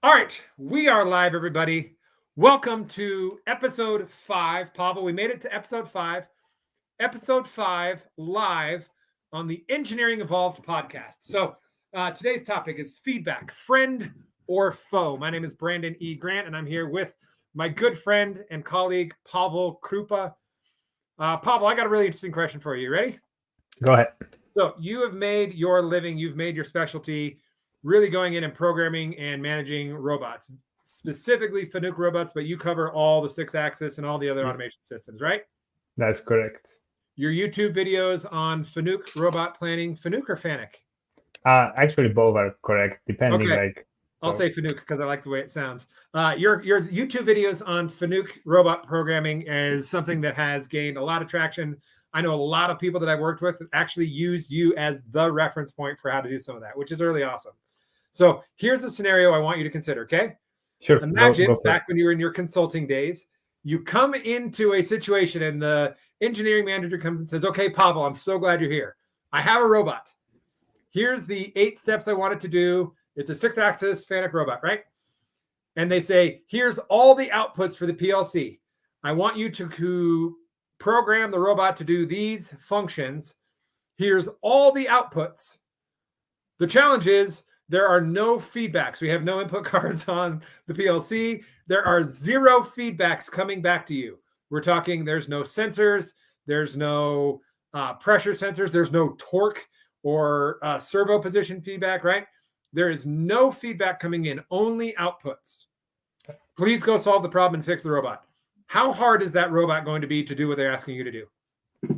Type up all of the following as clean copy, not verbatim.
All right, we are live, everybody. Welcome to episode 5. Pavel, we made it to episode 5. Episode 5 live on the Engineering Evolved podcast. So today's topic is feedback, friend or foe. My name is Brandon E. Grant, and I'm here with my good friend and colleague, Pawel Krupa. Pavel, I got a really interesting question for you. You ready? Go ahead. So you have made your living, you've made your specialty really going in and programming and managing robots, specifically Fanuc robots, but you cover all the 6-axis and all the other automation systems, right? That's correct. Your YouTube videos on Fanuc robot planning, Fanuc or Fanuc? Actually, both are correct, depending. Okay. I'll say Fanuc because I like the way it sounds. Your YouTube videos on Fanuc robot programming is something that has gained a lot of traction. I know a lot of people that I've worked with actually use you as the reference point for how to do some of that, which is really awesome. So here's a scenario I want you to consider, okay? Sure. Imagine go back when you were in your consulting days, you come into a situation and the engineering manager comes and says, okay, Pavel, I'm so glad you're here. I have a robot. Here's the 8 steps I want it to do. It's a 6-axis Fanuc robot, right? And they say, here's all the outputs for the PLC. I want you to program the robot to do these functions. Here's all the outputs. The challenge is there are no feedbacks. We have no input cards on the PLC. There are 0 feedbacks coming back to you. We're talking there's no sensors. There's no pressure sensors. There's no torque or servo position feedback, right? There is no feedback coming in, only outputs. Please go solve the problem and fix the robot. How hard is that robot going to be to do what they're asking you to do?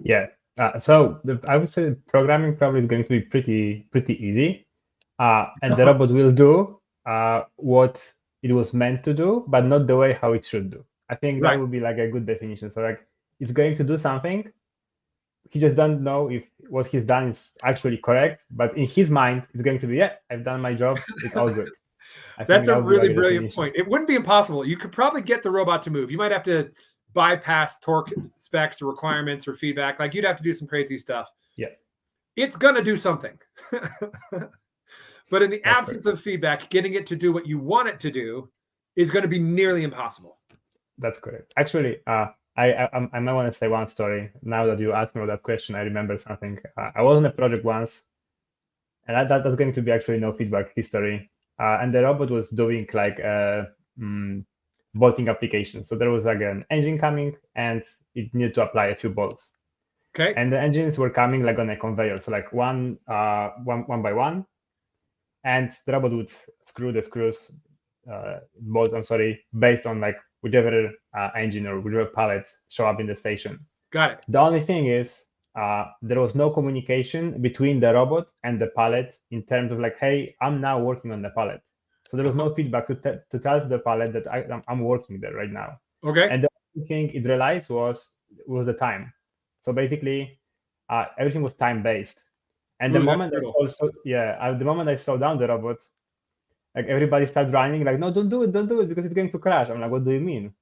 Yeah. So I would say programming probably is going to be pretty easy. And the robot will do what it was meant to do, but not the way how it should do. I think that would be like a good definition. So like it's going to do something. He just don't know if what he's done is actually correct, but in his mind, it's going to be, yeah, I've done my job. It's all good. That's a really brilliant point. It wouldn't be impossible. You could probably get the robot to move. You might have to bypass torque specs or requirements or feedback. Like you'd have to do some crazy stuff. Yeah. It's going to do something. But in the absence of feedback, getting it to do what you want it to do is going to be nearly impossible. That's correct. Actually, I might want to say one story. Now that you asked me about that question, I remember something. I was on a project once, and that's going to be actually no feedback history. And the robot was doing like a bolting application. So there was like an engine coming, and it needed to apply a few bolts. Okay. And the engines were coming like on a conveyor, so like one by one. And the robot would screw the screws, bolts, based on like whichever engine or whichever pallet show up in the station. Got it. The only thing is there was no communication between the robot and the pallet in terms of like, hey, I'm now working on the pallet. So there was no feedback to tell the pallet that I'm working there right now. Okay. And the only thing it realized was the time. So basically, everything was time-based. And the moment I slowed down the robot, like everybody started running, like, no, don't do it because it's going to crash. I'm like, what do you mean?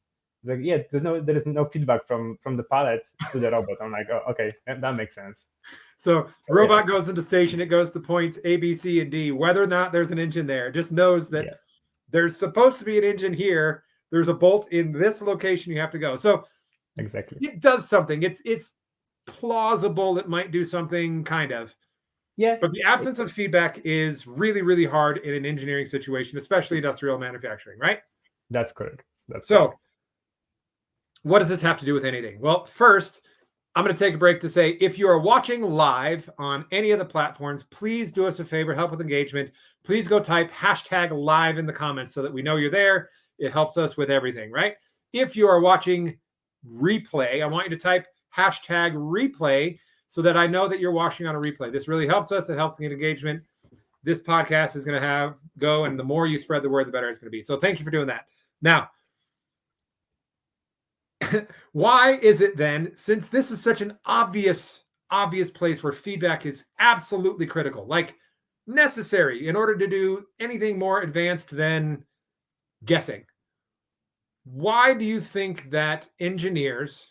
Like, yeah, there is no feedback from the pallet to the robot. I'm like, oh, okay, that makes sense. So robot goes into station, it goes to points A, B, C, and D. Whether or not there's an engine there, it just knows that there's supposed to be an engine here. There's a bolt in this location you have to go. So exactly, it does something. It's plausible it might do something, kind of. Yeah. But the absence of feedback is really, really hard in an engineering situation, especially industrial manufacturing, right? That's correct. What does this have to do with anything? Well, first, I'm going to take a break to say, if you are watching live on any of the platforms, please do us a favor, help with engagement. Please go type #live in the comments so that we know you're there. It helps us with everything, right? If you are watching replay, I want you to type #replay so that I know that you're watching on a replay. This really helps us. It helps get engagement. This podcast is going to go, and the more you spread the word, the better it's going to be. So thank you for doing that. Now, why is it then, since this is such an obvious place where feedback is absolutely critical, like necessary in order to do anything more advanced than guessing, why do you think that engineers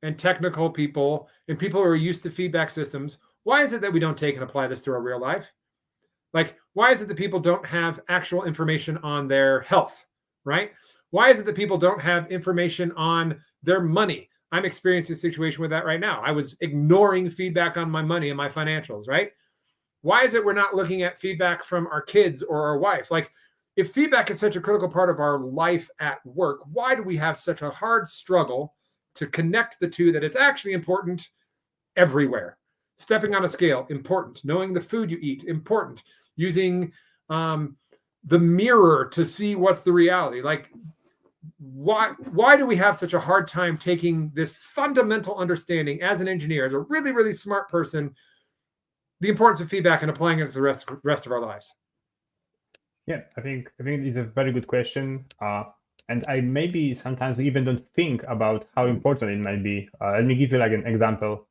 and technical people and people who are used to feedback systems, why is it that we don't take and apply this to our real life? Like, why is it that people don't have actual information on their health, right? Why is it that people don't have information on their money? I'm experiencing a situation with that right now. I was ignoring feedback on my money and my financials, right? Why is it we're not looking at feedback from our kids or our wife? Like, if feedback is such a critical part of our life at work, why do we have such a hard struggle to connect the two that it's actually important everywhere? Stepping on a scale, important. Knowing the food you eat, important. Using the mirror to see what's the reality. Like, why do we have such a hard time taking this fundamental understanding as an engineer, as a really, really smart person, the importance of feedback and applying it to the rest of our lives? Yeah, I think it's a very good question. And I maybe sometimes we even don't think about how important it might be. Let me give you like an example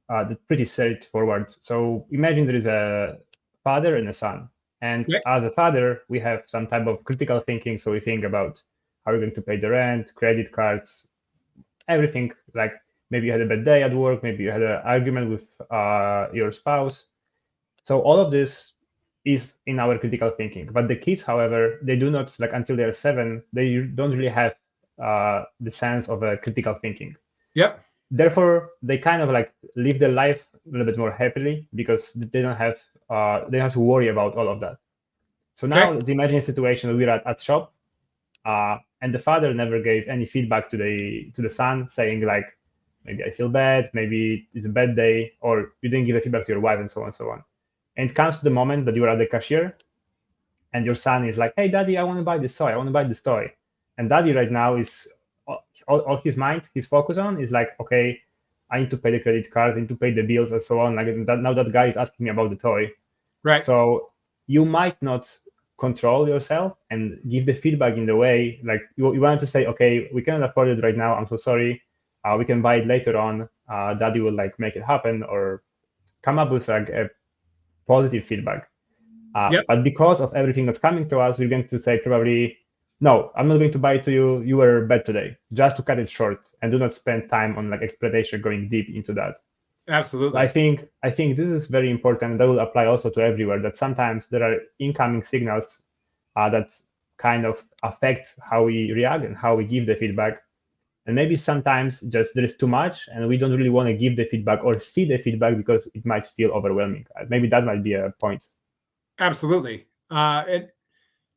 that's pretty straightforward. So imagine there is a father and a son. And Yeah. as a father, we have some type of critical thinking. So we think about how we're going to pay the rent, credit cards, everything. Like maybe you had a bad day at work, maybe you had an argument with your spouse. So all of this is in our critical thinking. But the kids, however, they do not, like until they're 7, they don't really have the sense of critical thinking. Yep. Therefore, they kind of like live their life a little bit more happily because they don't have to worry about all of that. So now imagine a situation where we're at shop, and the father never gave any feedback to the son, saying like, maybe I feel bad, maybe it's a bad day, or you didn't give a feedback to your wife, and so on and so on. And it comes to the moment that you are at the cashier and your son is like, hey, daddy, I want to buy this toy. I want to buy this toy. And daddy right now is all his mind, his focus on is like, okay, I need to pay the credit card, I need to pay the bills and so on. Like now that guy is asking me about the toy. Right. So you might not control yourself and give the feedback in the way, like you wanted to say, okay, we cannot afford it right now. I'm so sorry. We can buy it later on. Daddy will like make it happen, or come up with like a positive feedback. But because of everything that's coming to us, we're going to say probably, no, I'm not going to buy it to you. You were bad today, just to cut it short and do not spend time on like explanation going deep into that. Absolutely. I think this is very important. That will apply also to everywhere, that sometimes there are incoming signals that kind of affect how we react and how we give the feedback. And maybe sometimes just there is too much and we don't really want to give the feedback or see the feedback because it might feel overwhelming. Maybe that might be a point. Absolutely. And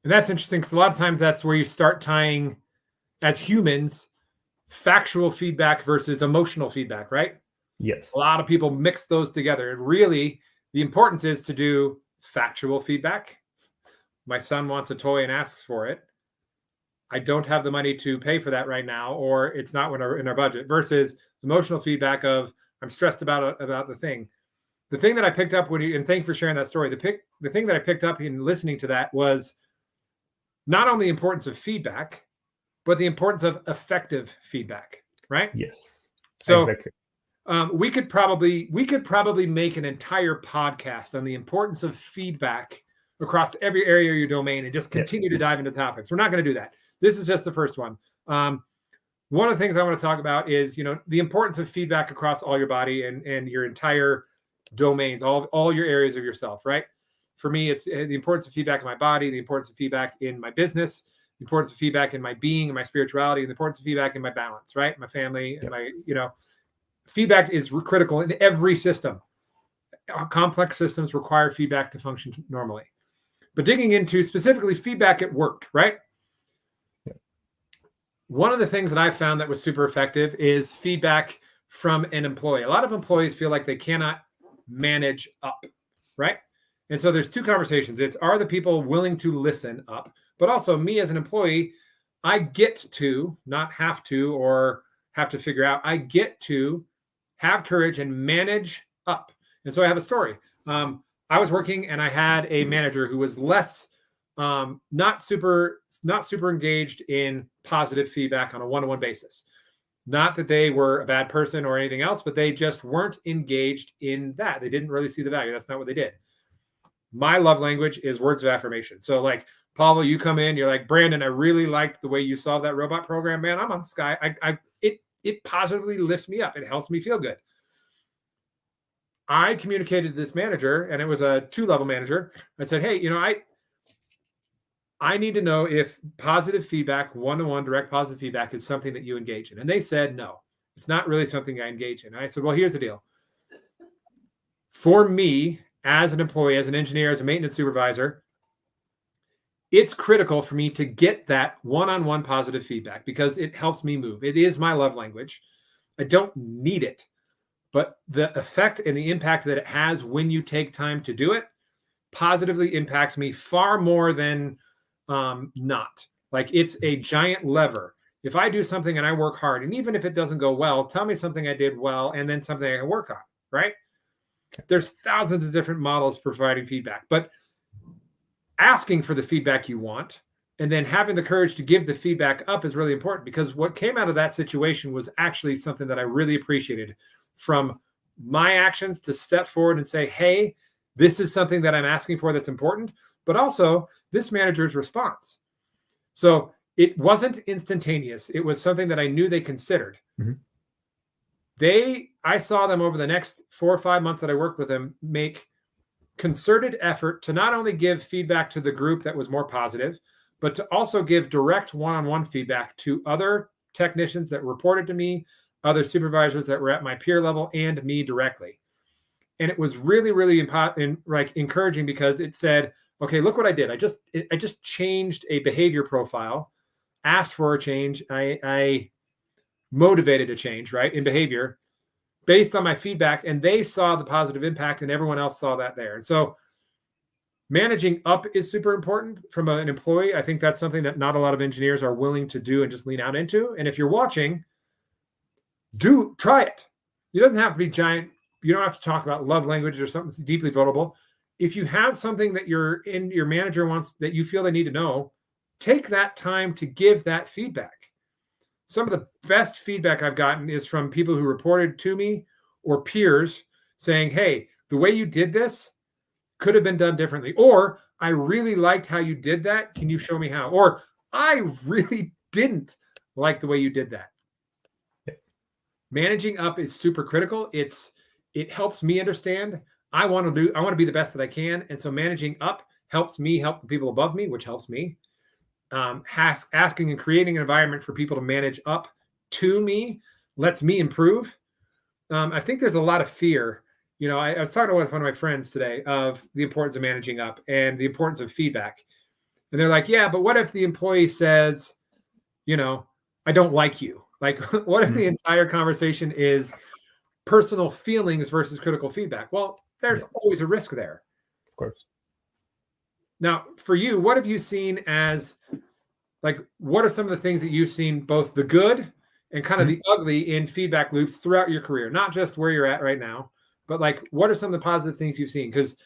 that's interesting because a lot of times that's where you start tying, as humans, factual feedback versus emotional feedback, right? Yes. A lot of people mix those together. And really, the importance is to do factual feedback. My son wants a toy and asks for it. I don't have the money to pay for that right now, or it's not in our budget, versus emotional feedback of, I'm stressed about the thing. The thing that I picked up and thank you for sharing that story. The thing that I picked up in listening to that was not only the importance of feedback, but the importance of effective feedback, right? Yes. So exactly. we could probably make an entire podcast on the importance of feedback across every area of your domain and just continue to dive into topics. We're not going to do that. This is just the first one. One of the things I want to talk about is, the importance of feedback across all your body and your entire domains, all your areas of yourself, right? For me, it's the importance of feedback in my body, the importance of feedback in my business, the importance of feedback in my being and my spirituality, and the importance of feedback in my balance, right? My family and my, feedback is critical in every system. Complex systems require feedback to function normally. But digging into specifically feedback at work, right? One of the things that I found that was super effective is feedback from an employee. A lot of employees feel like they cannot manage up, right? And so there's two conversations. It's, are the people willing to listen up? But also me as an employee, I get to, not have to or have to figure out, I get to have courage and manage up. And so I have a story. I was working and I had a manager who was less, not super engaged in positive feedback on a one-to-one basis. Not that they were a bad person or anything else, but they just weren't engaged in that. They didn't really see the value. That's not what they did. My love language is words of affirmation. So like, Pawel, you come in, you're like, Brandon, I really liked the way you solved that robot program, man. I'm on the sky. It positively lifts me up. It helps me feel good. I communicated to this manager, and it was a 2-level manager. I said, hey, I need to know if positive feedback, one-to-one direct positive feedback is something that you engage in. And they said, no, it's not really something I engage in. And I said, well, here's the deal. For me, as an employee, as an engineer, as a maintenance supervisor, it's critical for me to get that one-on-one positive feedback because it helps me move. It is my love language. I don't need it, but the effect and the impact that it has when you take time to do it positively impacts me far more than not. Like, it's a giant lever. If I do something and I work hard, and even if it doesn't go well, tell me something I did well and then something I can work on, right? There's thousands of different models providing feedback, but asking for the feedback you want and then having the courage to give the feedback up is really important, because what came out of that situation was actually something that I really appreciated from my actions to step forward and say, hey, this is something that I'm asking for that's important, but also this manager's response. So it wasn't instantaneous. It was something that I knew they considered. Mm-hmm. I saw them over the next 4 or 5 months that I worked with them make concerted effort to not only give feedback to the group that was more positive, but to also give direct one-on-one feedback to other technicians that reported to me, other supervisors that were at my peer level, and me directly. And it was really, really encouraging, because it said, okay, look what I did. I just changed a behavior profile, asked for a change. I motivated a change, right, in behavior based on my feedback, and they saw the positive impact, and everyone else saw that there. And so managing up is super important from an employee. I think that's something that not a lot of engineers are willing to do and just lean out into. And if you're watching, try it. It doesn't have to be giant. You don't have to talk about love language or something that's deeply vulnerable. If you have something that your manager wants, that you feel they need to know, take that time to give that feedback. Some of the best feedback I've gotten is from people who reported to me or peers saying, hey, the way you did this could have been done differently. Or, I really liked how you did that. Can you show me how? Or, I really didn't like the way you did that. Managing up is super critical. It helps me understand. I want to be the best that I can. And so managing up helps me help the people above me, which helps me. Asking and creating an environment for people to manage up to me lets me improve. I think there's a lot of fear. I was talking to one of my friends today of the importance of managing up and the importance of feedback. And they're like, yeah, but what if the employee says, I don't like you? Like, what if the entire conversation is personal feelings versus critical feedback? Well, there's always a risk there. Of course. Now, for you, what have you seen as, what are some of the things that you've seen, both the good and kind of the ugly in feedback loops throughout your career, not just where you're at right now, but what are some of the positive things you've seen? Because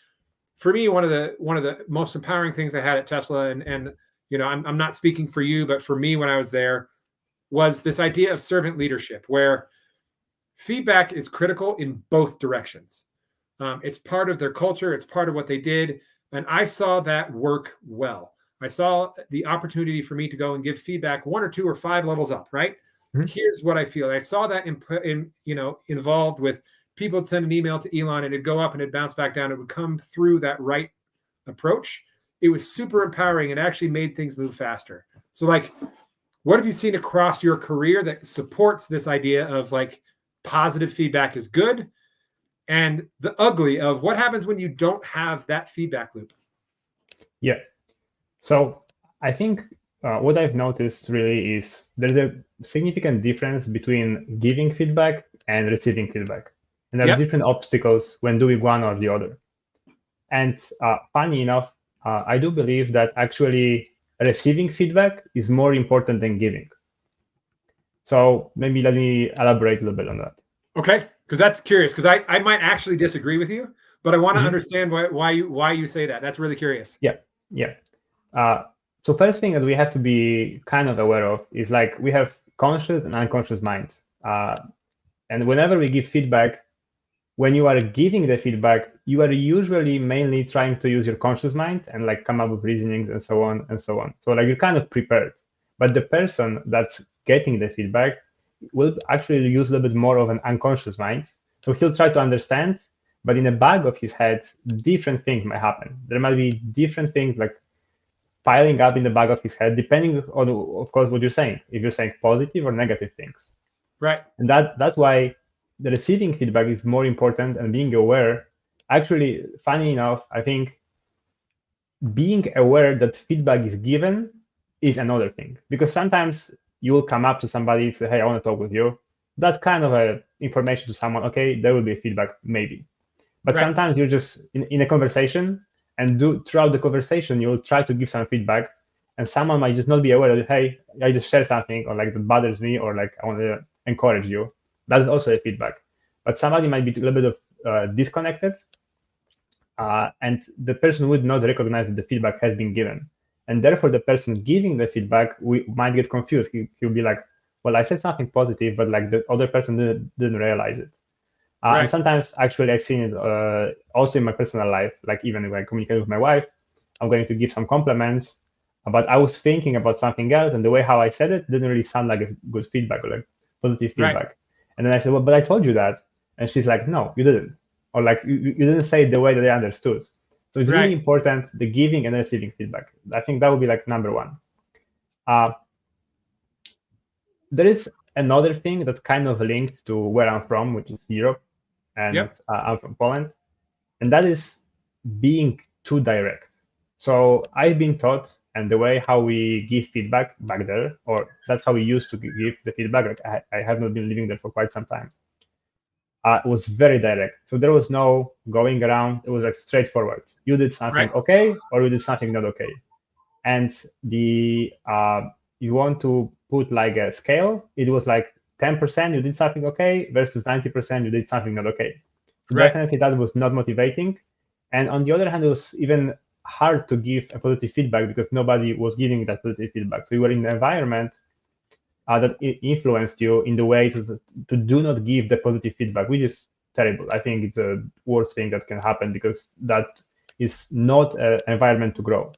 for me, one of the most empowering things I had at Tesla, and I'm not speaking for you, but for me when I was there, was this idea of servant leadership, where feedback is critical in both directions. It's part of their culture. It's part of what they did. And I saw that work well. I saw the opportunity for me to go and give feedback 1 or 2 or 5 levels up, right? Mm-hmm. Here's what I feel. I saw that involved with people would send an email to Elon, and it'd go up and it'd bounce back down. It would come through that right approach. It was super empowering and actually made things move faster. So what have you seen across your career that supports this idea of positive feedback is good, and the ugly of what happens when you don't have that feedback loop? Yeah. So I think what I've noticed really is there's a significant difference between giving feedback and receiving feedback. And there are different obstacles when doing one or the other. And funny enough, I do believe that actually receiving feedback is more important than giving. So maybe let me elaborate a little bit on that. Okay, because that's curious, because I might actually disagree with you, but I want to understand why you say that. That's really curious. Yeah. So first thing that we have to be kind of aware of is we have conscious and unconscious minds. And whenever we give feedback, when you are giving the feedback, you are usually mainly trying to use your conscious mind and come up with reasonings and so on and so on. So you're kind of prepared. But the person that's getting the feedback will actually use a little bit more of an unconscious mind. So he'll try to understand, but in the back of his head, different things might happen. There might be different things like piling up in the back of his head, depending on, of course, what you're saying. If you're saying positive or negative things, Right. and that's why the receiving feedback is more important, and being aware. Actually, funny enough, I think being aware that feedback is given is another thing, because sometimes you will come up to somebody and say, hey, I want to talk with you. That's kind of a information to someone. Okay, there will be feedback, maybe. But Right. sometimes you're just in a conversation, and throughout the conversation, you will try to give some feedback, and someone might just not be aware that, hey, I just shared something, or like that bothers me, or like I want to encourage you. That's also a feedback. But somebody might be a little bit of disconnected, and the person would not recognize that the feedback has been given. And therefore, the person giving the feedback might get confused. He'll be like, well, I said something positive, but like the other person didn't realize it. Right. And sometimes, actually, I've seen it also in my personal life. Like even when I communicate with my wife, I'm going to give some compliments, but I was thinking about something else, and the way how I said it didn't really sound like a good feedback or like positive Right. feedback. And then I said, well, but I told you that. And she's like, no, you didn't. Or like, you didn't say it the way that I understood. So it's really Right. important, the giving and receiving feedback. I think that would be like number one. There is another thing that's kind of linked to where I'm from, which is Europe, and Yep. I'm from Poland, and that is being too direct. So I've been taught, and the way how we give feedback back there, or that's how we used to give the feedback. Like I have not been living there for quite some time. It was very direct. So there was no going around. It was like straightforward. You did something Right. okay, or you did something not okay. And you want to put like a scale. It was like 10% you did something okay versus 90% you did something not okay. So Right. definitely that was not motivating. And on the other hand, it was even hard to give a positive feedback because nobody was giving that positive feedback. So you were in an environment that influenced you in the way to do not give the positive feedback, which is terrible. I think it's the worst thing that can happen because that is not an environment to grow.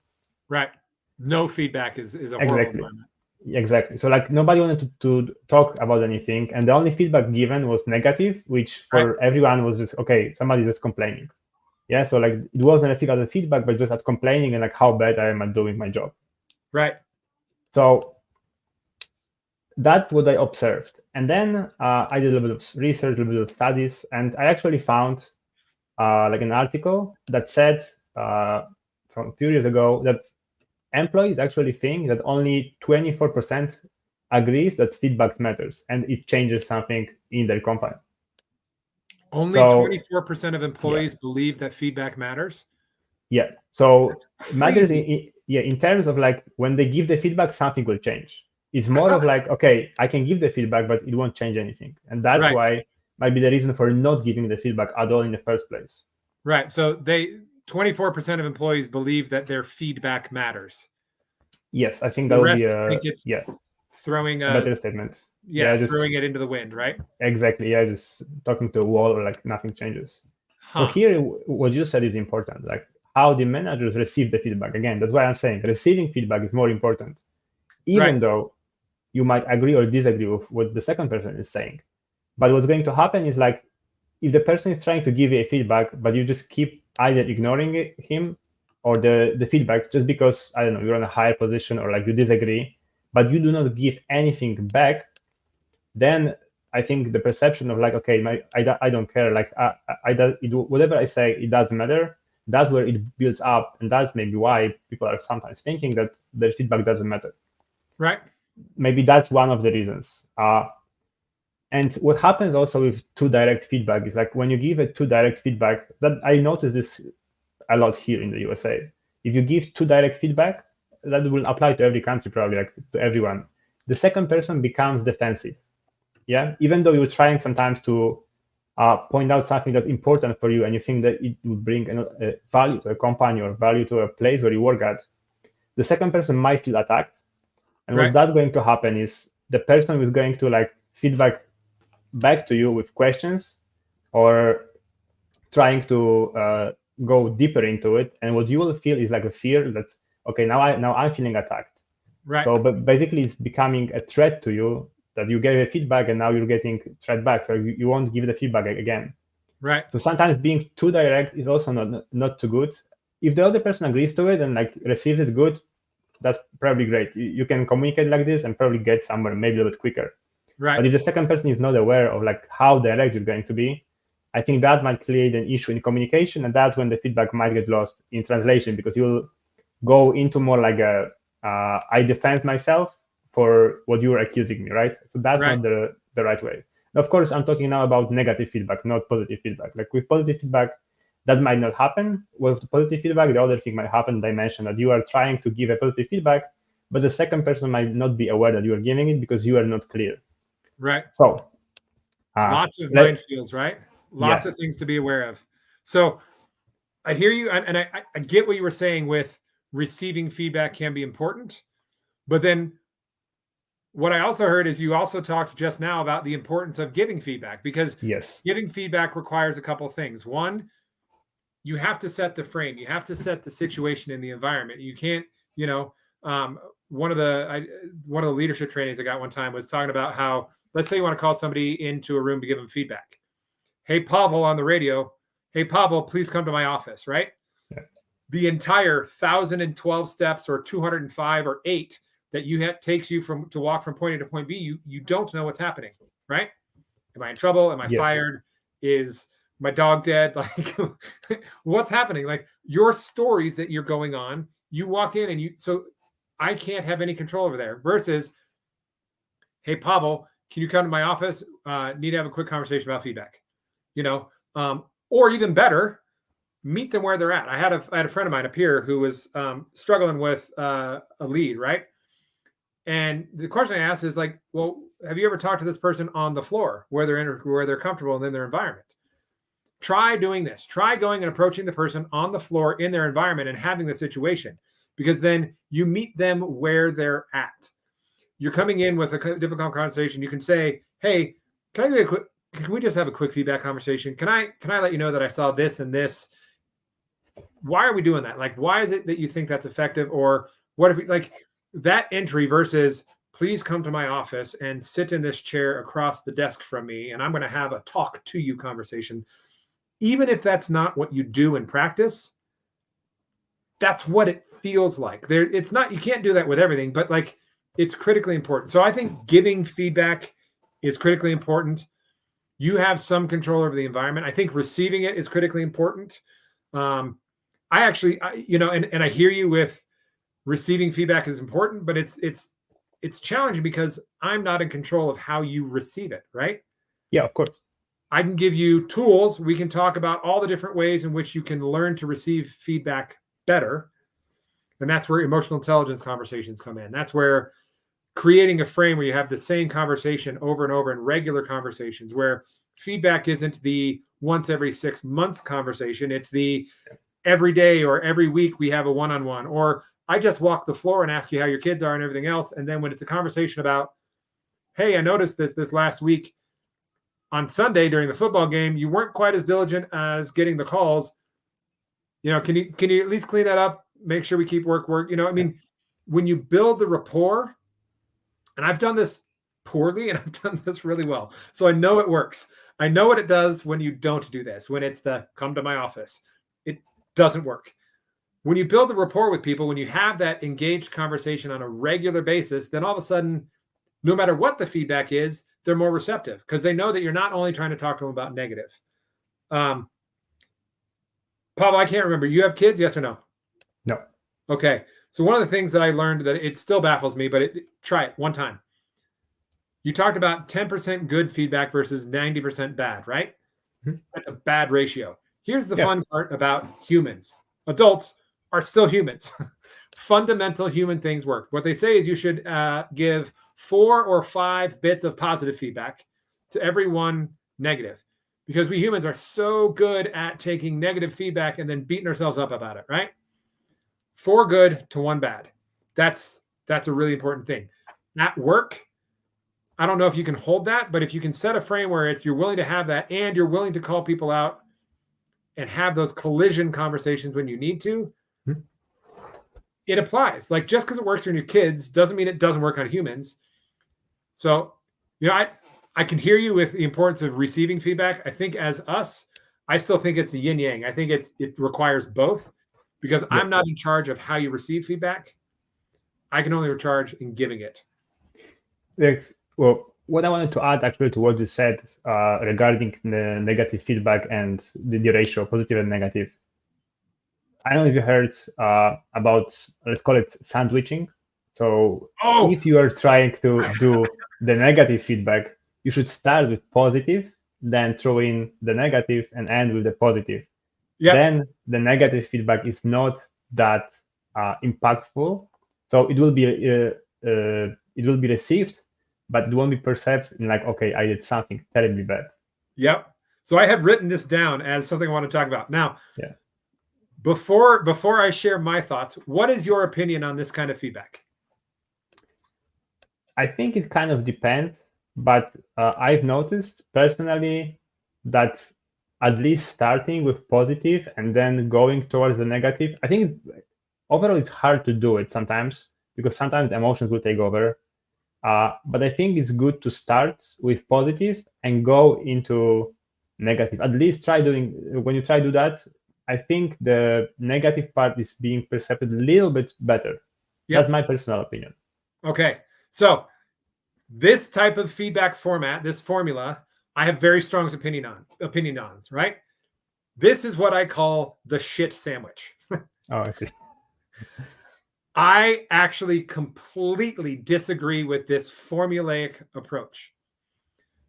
Right. No feedback is a horrible Exactly. environment. Exactly. So like nobody wanted to talk about anything, and the only feedback given was negative, which for Right. everyone was just okay. Somebody just complaining. Yeah. So like it wasn't a feedback, but just at complaining and like how bad I am at doing my job. Right. So that's what I observed. And then I did a little bit of research, a little bit of studies, and I actually found like an article that said from a few years ago that employees actually think that only 24% agrees that feedback matters and it changes something in their company. Only So 24% of yeah, employees believe that feedback matters. yeah. So That's matters crazy. in terms of like when they give the feedback, something will change. It's more of like, okay, I can give the feedback, but it won't change anything. And that's Right. why might be the reason for not giving the feedback at all in the first place. Right. So 24% of employees believe that their feedback matters. Yes, I think that The would be rest think it's yeah, throwing a better statement. Yeah, just throwing it into the wind, right? exactly. Yeah, just talking to a wall or like nothing changes. So Huh. here, what you said is important, like how the managers receive the feedback. Again, that's why I'm saying receiving feedback is more important, Right. even though you might agree or disagree with what the second person is saying. But what's going to happen is like if the person is trying to give you a feedback, but you just keep either ignoring him or the feedback just because, I don't know, you're on a higher position or like you disagree, but you do not give anything back, then I think the perception of like, okay, I don't care, like whatever I say, it doesn't matter. That's where it builds up, and that's maybe why people are sometimes thinking that their feedback doesn't matter. Right. Maybe that's one of the reasons. And what happens also with too direct feedback is like when you give a too direct feedback, that I noticed this a lot here in the USA. If you give too direct feedback, that will apply to every country, probably like to everyone. The second person becomes defensive. Yeah, even though you're trying sometimes to point out something that's important for you and you think that it will bring a value to a company or value to a place where you work at, the second person might feel attacked. And what's Right. that going to happen is the person is going to like feedback back to you with questions or trying to go deeper into it. And what you will feel is like a fear that, okay, now I'm feeling attacked. Right. So but basically it's becoming a threat to you that you gave a feedback and now you're getting threat back. So you won't give the feedback again. Right. So sometimes being too direct is also not too good. If the other person agrees to it and like receives it good, that's probably great. You can communicate like this and probably get somewhere maybe a little bit quicker. Right. But if the second person is not aware of like how direct you're going to be, I think that might create an issue in communication, and that's when the feedback might get lost in translation, because you'll go into more like a I defend myself for what you are accusing me, right? So that's Right. not the right way. And of course, I'm talking now about negative feedback, not positive feedback. Like with positive feedback, that might not happen. With positive feedback, the other thing might happen. I mentioned that you are trying to give a positive feedback, but the second person might not be aware that you are giving it because you are not clear. Right. So Lots of minefields, right? Lots Yeah. of things to be aware of. So I hear you, and I get what you were saying with receiving feedback can be important, but then what I also heard is you also talked just now about the importance of giving feedback, because Yes. giving feedback requires a couple of things. One, you have to set the frame. You have to set the situation in the environment. You can't, one of the leadership trainings I got one time was talking about how, let's say you want to call somebody into a room to give them feedback. Hey, Pawel on the radio. Hey, Pawel, please come to my office, right? Yeah. The entire 1,012 steps or 205 or 8 that takes you to walk from point A to point B, you don't know what's happening, right? Am I in trouble? Am I fired? Is my dog dead? Like, what's happening? Like, your stories that you're going on, you walk in and so I can't have any control over there. Versus, hey, Pawel, can you come to my office? Need to have a quick conversation about feedback. Or even better, meet them where they're at. I had a friend of mine, a peer, who was struggling with a lead, right? And the question I asked is like, well, have you ever talked to this person on the floor where they're comfortable and in their environment? Try doing this. Try going and approaching the person on the floor in their environment and having the situation, because then you meet them where they're at. You're coming in with a difficult conversation. You can say, hey, can we just have a quick feedback conversation? Can I let you know that I saw this and this? Why are we doing that? Like, why is it that you think that's effective? Or what if like that entry versus, please come to my office and sit in this chair across the desk from me, and I'm going to have a talk to you conversation. Even if that's not what you do in practice, that's what it feels like. It's not, you can't do that with everything, but like, it's critically important. So I think giving feedback is critically important. You have some control over the environment. I think receiving it is critically important. I hear you with receiving feedback is important, but it's challenging because I'm not in control of how you receive it, right? Yeah, of course. I can give you tools. We can talk about all the different ways in which you can learn to receive feedback better. And that's where emotional intelligence conversations come in. That's where creating a frame where you have the same conversation over and over in regular conversations, where feedback isn't the once every 6 months conversation. It's the every day or every week we have a one-on-one, or I just walk the floor and ask you how your kids are and everything else. And then when it's a conversation about, hey, I noticed this last week on Sunday during the football game, you weren't quite as diligent as getting the calls. Can you at least clean that up? Make sure we keep work. When you build the rapport, and I've done this poorly and I've done this really well, so I know it works. I know what it does when you don't do this, when it's the come to my office. It doesn't work. When you build the rapport with people, when you have that engaged conversation on a regular basis, then all of a sudden, no matter what the feedback is, they're more receptive because they know that you're not only trying to talk to them about negative. Pawel, I can't remember. You have kids, yes or no? No. Okay. So one of the things that I learned that it still baffles me, but try it one time. You talked about 10% good feedback versus 90% bad, right? Mm-hmm. That's a bad ratio. Here's the fun part about humans. Adults are still humans. Fundamental human things work. What they say is you should give 4 or 5 bits of positive feedback to every one negative, because we humans are so good at taking negative feedback and then beating ourselves up about it, right? 4 good to 1 bad. That's a really important thing. At work, I don't know if you can hold that, but if you can set a frame where you're willing to have that and you're willing to call people out and have those collision conversations when you need to, it applies. Like, just because it works on your kids doesn't mean it doesn't work on humans. So, I can hear you with the importance of receiving feedback. I think as us, I still think it's a yin yang. I think it requires both, because I'm not in charge of how you receive feedback. I can only recharge in giving it. Yes. Well, what I wanted to add actually to what you said regarding the negative feedback and the ratio, positive and negative. I don't know if you heard about, let's call it sandwiching. So if you are trying to do the negative feedback, you should start with positive, then throw in the negative and end with the positive. Yep. Then the negative feedback is not that impactful. So it will be received, but it won't be perceived in like, okay, I did something terribly bad. Yep. So I have written this down as something I want to talk about. Now, yeah. Before I share my thoughts, what is your opinion on this kind of feedback? I think it kind of depends, but I've noticed personally that at least starting with positive and then going towards the negative, I think overall it's hard to do it sometimes because sometimes emotions will take over. But I think it's good to start with positive and go into negative. At least when you try to do that, I think the negative part is being perceived a little bit better. Yep. That's my personal opinion. Okay. So this type of feedback format, this formula, I have very strong opinion on, right? This is what I call the shit sandwich. Oh, I see. I actually completely disagree with this formulaic approach,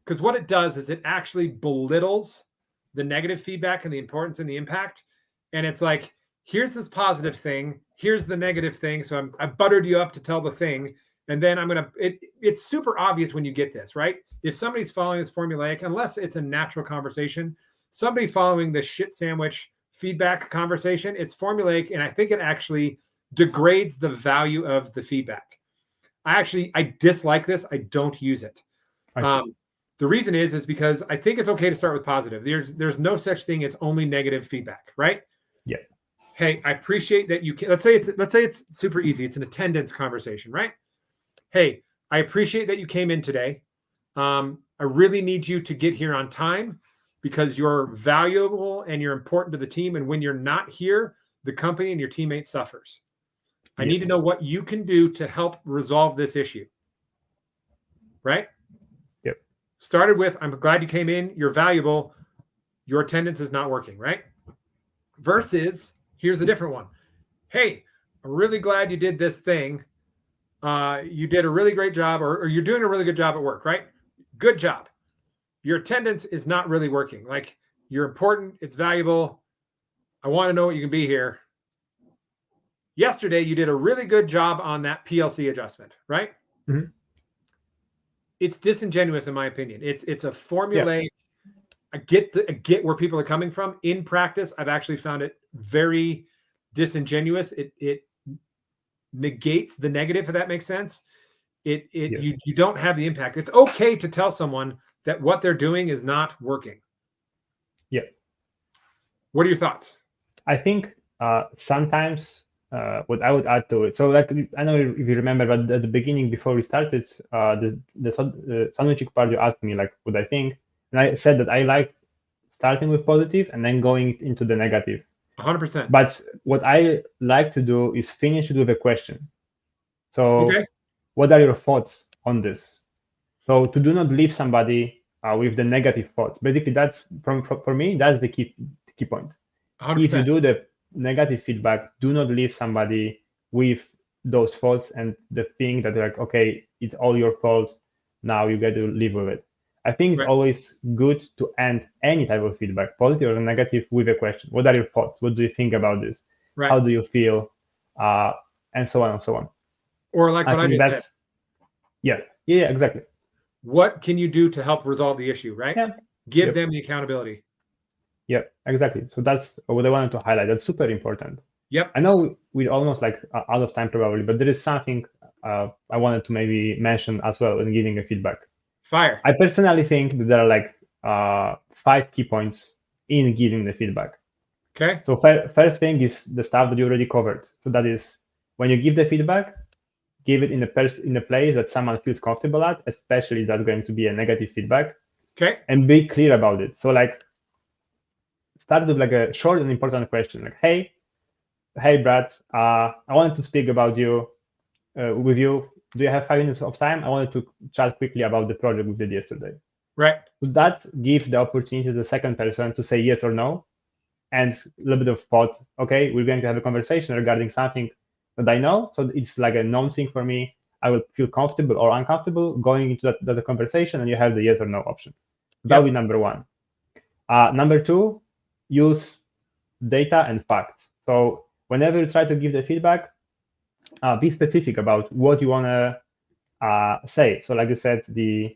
because what it does is it actually belittles the negative feedback and the importance and the impact. And it's like, here's this positive thing, here's the negative thing. So I buttered you up to tell the thing. And then it's super obvious when you get this, right? If somebody's following this formulaic, unless it's a natural conversation, somebody following the shit sandwich feedback conversation, it's formulaic. And I think it actually degrades the value of the feedback. I dislike this. I don't use it. The reason is because I think it's okay to start with positive. There's no such thing as only negative feedback, right? Yeah. Hey, I appreciate that you can. Let's say it's super easy. It's an attendance conversation, right? Hey, I appreciate that you came in today. I really need you to get here on time because you're valuable and you're important to the team. And when you're not here, the company and your teammate suffers. I need to know what you can do to help resolve this issue. Right? Yep. Started with, I'm glad you came in. You're valuable. Your attendance is not working, right? Versus, here's a different one. Hey, I'm really glad you did this thing. You did a really great job, or you're doing a really good job at work, right? Good job. Your attendance is not really working. Like, you're important. It's valuable. I want to know what you can be here. Yesterday, you did a really good job on that PLC adjustment, right? Mm-hmm. It's disingenuous, in my opinion. It's a formulaic. Yeah. I get where people are coming from. In practice, I've actually found it very disingenuous. It negates the negative, if that makes sense. You don't have the impact. It's okay to tell someone that what they're doing is not working. Yeah. What are your thoughts? I think sometimes what I would add to it. So, like, I know if you remember, but at the beginning, before we started, the sandwiching part, you asked me like what I think, and I said that I like starting with positive and then going into the negative. 100%. But what I like to do is finish it with a question. So, what are your thoughts on this? So, to do not leave somebody with the negative thought. Basically, that's for me, that's the key point. 100%. If you do the negative feedback, do not leave somebody with those thoughts and the thing that like, okay, it's all your fault. Now you get to live with it. I think it's always good to end any type of feedback, positive or negative, with a question. What are your thoughts? What do you think about this? Right. How do you feel? And so on and so on. Or like what I just said. Yeah, exactly. What can you do to help resolve the issue, right? Yeah. Give them the accountability. Yeah, exactly. So that's what I wanted to highlight. That's super important. Yep. I know we're almost like out of time probably, but there is something I wanted to maybe mention as well in giving a feedback. Fire. I personally think that there are like 5 key points in giving the feedback. Okay. So first thing is the stuff that you already covered. So that is when you give the feedback, give it in a place that someone feels comfortable at, especially if that's going to be a negative feedback. Okay. And be clear about it. So like, start with like a short and important question, like, hey, Brad, I wanted to speak about you with you. Do you have 5 minutes of time? I wanted to chat quickly about the project we did yesterday. Right. So that gives the opportunity to the second person to say yes or no, and a little bit of thought. Okay, we're going to have a conversation regarding something that I know. So it's like a known thing for me. I will feel comfortable or uncomfortable going into that conversation, and you have the yes or no option. That would be number one. Number two, use data and facts. So whenever you try to give the feedback, be specific about what you want to say. So like you said, the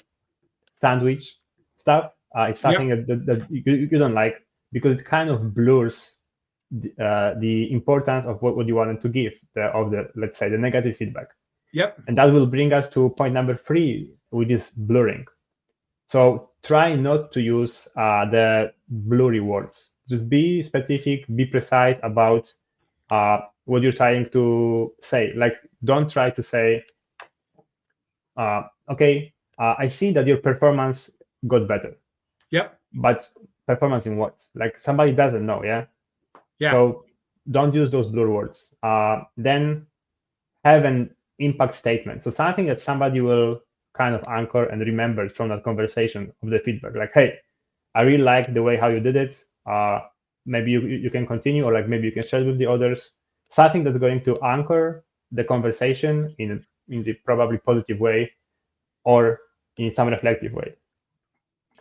sandwich stuff, it's something that you don't like, because it kind of blurs the importance of what you wanted to give, let's say, the negative feedback. Yep. And that will bring us to point number 3, which is blurring. So try not to use the blurry words. Just be specific, be precise about what you're trying to say. Like, don't try to say, okay, I see that your performance got better. Yep. But performance in what? Like, somebody doesn't know, yeah? Yeah. So don't use those blur words. Then have an impact statement. So something that somebody will kind of anchor and remember from that conversation of the feedback. Like, hey, I really like the way how you did it. Maybe you can continue, or like maybe you can share it with the others. Something that's going to anchor the conversation in the probably positive way, or in some reflective way.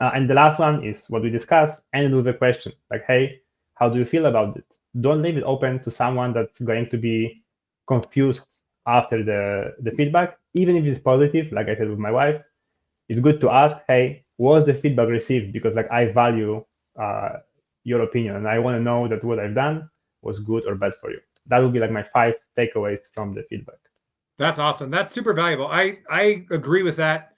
And the last one is what we discussed, end with a question. Like, hey, how do you feel about it? Don't leave it open to someone that's going to be confused after the feedback, even if it's positive. Like I said with my wife, it's good to ask, hey, was the feedback received? Because like I value your opinion, and I want to know that what I've done was good or bad for you. That would be like my 5 takeaways from the feedback. That's awesome. That's super valuable. I agree with that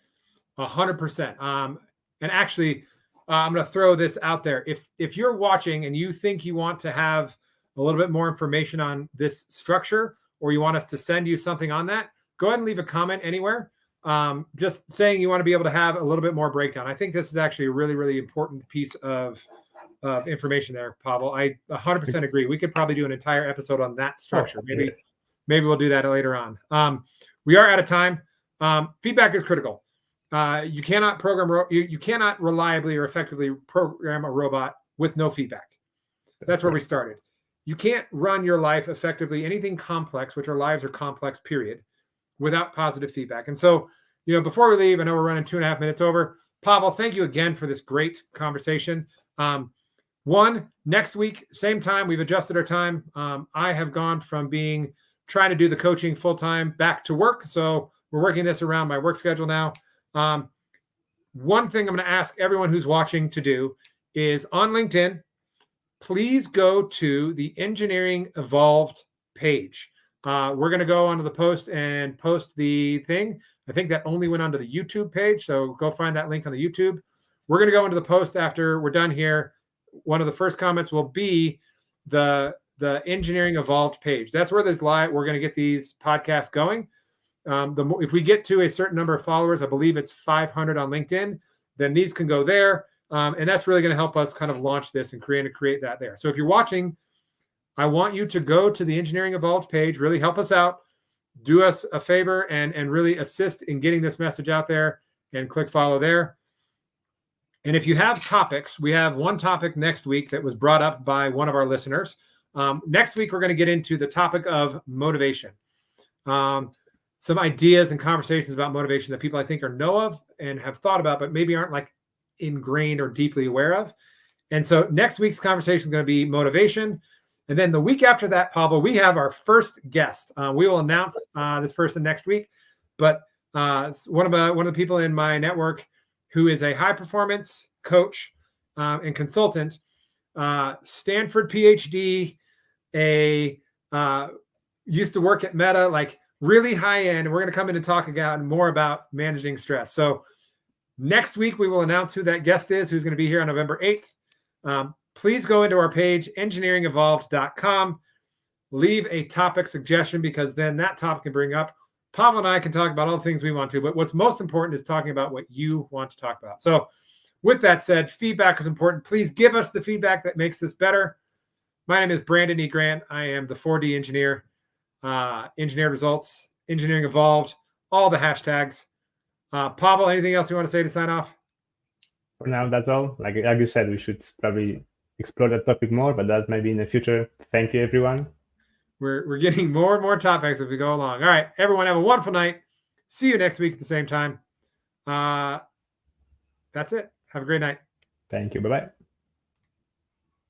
100%. And actually, I'm going to throw this out there. If you're watching and you think you want to have a little bit more information on this structure, or you want us to send you something on that, go ahead and leave a comment anywhere. Just saying you want to be able to have a little bit more breakdown. I think this is actually a really, really important piece of information there, Pawel. I 100% agree. We could probably do an entire episode on that structure. Maybe we'll do that later on. We are out of time. Feedback is critical. You cannot program. You cannot reliably or effectively program a robot with no feedback. That's where we started. You can't run your life effectively, anything complex, which our lives are complex, period, without positive feedback. And so, before we leave, I know we're running 2.5 minutes over. Pawel, thank you again for this great conversation. Next week, same time, we've adjusted our time. I have gone from trying to do the coaching full time back to work. So we're working this around my work schedule now. One thing I'm going to ask everyone who's watching to do is on LinkedIn, please go to the Engineering Evolved page. We're going to go onto the post and post the thing. I think that only went onto the YouTube page. So go find that link on the YouTube. We're going to go into the post after we're done here. One of the first comments will be the Engineering Evolved page. That's where we're going to get these podcasts going. If we get to a certain number of followers, I believe it's 500 on LinkedIn, then these can go there. And that's really going to help us kind of launch this and create that there. So if you're watching, I want you to go to the Engineering Evolved page, really help us out, do us a favor, and really assist in getting this message out there, and click follow there. And if you have topics, we have one topic next week that was brought up by one of our listeners. Next week, we're going to get into the topic of motivation. Some ideas and conversations about motivation that people I think know of and have thought about, but maybe aren't like ingrained or deeply aware of. And so next week's conversation is going to be motivation. And then the week after that, Pawel, we have our first guest. We will announce this person next week, but one of the people in my network who is a high performance coach and consultant, Stanford PhD, used to work at Meta, like really high end. And we're going to come in and talk more about managing stress. So next week, we will announce who that guest is, who's going to be here on November 8th. Please go into our page, engineeringevolved.com. Leave a topic suggestion, because then that topic can bring up. Pawel and I can talk about all the things we want to, but what's most important is talking about what you want to talk about. So With that said, feedback is important. Please give us the feedback that makes this better. My name is Brandon E. Grant. I am the 4D engineer, engineered results, engineering evolved, all the hashtags. Pawel, anything else you want to say to sign off? For now, that's all. Like you said, we should probably explore that topic more, but that might be in the future. Thank you, everyone. We're getting more and more topics as we go along. All right, everyone, have a wonderful night. See you next week at the same time. That's it. Have a great night. Thank you. Bye-bye.